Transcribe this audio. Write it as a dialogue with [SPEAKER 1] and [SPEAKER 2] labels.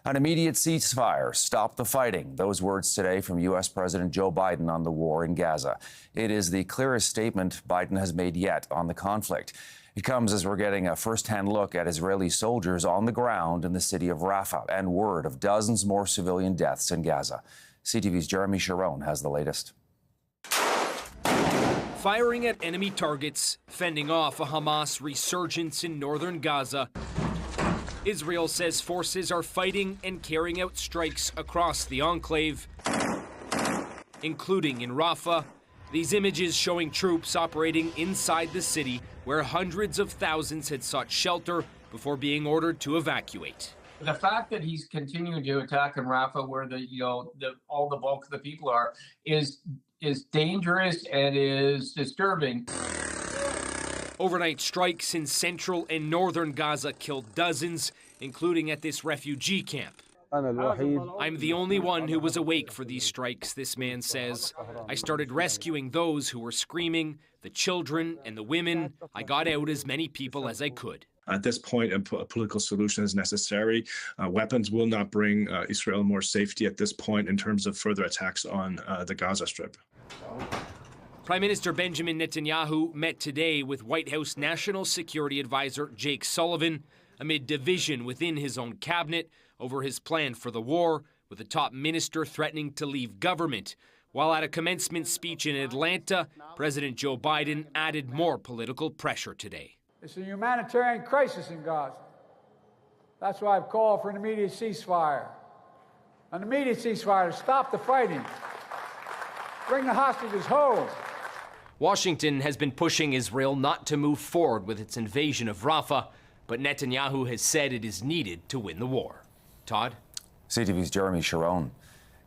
[SPEAKER 1] An immediate ceasefire, stop the fighting. Those words today from U.S. President Joe Biden on the war in Gaza. It is the clearest statement Biden has made yet on the conflict. It comes as we're getting a first-hand look at Israeli soldiers on the ground in the city of Rafah and word of dozens more civilian deaths in Gaza. CTV's Jeremie Charron has the latest.
[SPEAKER 2] Firing at enemy targets, fending off a Hamas resurgence in northern Gaza. Israel says forces are fighting and carrying out strikes across the enclave, including in Rafah. These images showing troops operating inside the city where hundreds of thousands had sought shelter before being ordered to evacuate.
[SPEAKER 3] The fact that he's continuing to attack in Rafah, where all the bulk of the people are, is dangerous and is disturbing.
[SPEAKER 2] Overnight strikes in central and northern Gaza killed dozens, including at this refugee camp. I'm the only one who was awake for these strikes, this man says. I started rescuing those who were screaming, the children and the women. I got out as many people as I could.
[SPEAKER 4] At this point, a political solution is necessary. Weapons will not bring Israel more safety at this point in terms of further attacks on the Gaza Strip.
[SPEAKER 2] Prime Minister Benjamin Netanyahu met today with White House National Security Advisor Jake Sullivan amid division within his own cabinet over his plan for the war, with the top minister threatening to leave government. While at a commencement speech in Atlanta, President Joe Biden added more political pressure today.
[SPEAKER 5] It's a humanitarian crisis in Gaza. That's why I've called for an immediate ceasefire. An immediate ceasefire to stop the fighting. Bring the hostages home.
[SPEAKER 2] Washington has been pushing Israel not to move forward with its invasion of Rafah, but Netanyahu has said it is needed to win the war. Todd?
[SPEAKER 1] CTV's Jeremie Charron.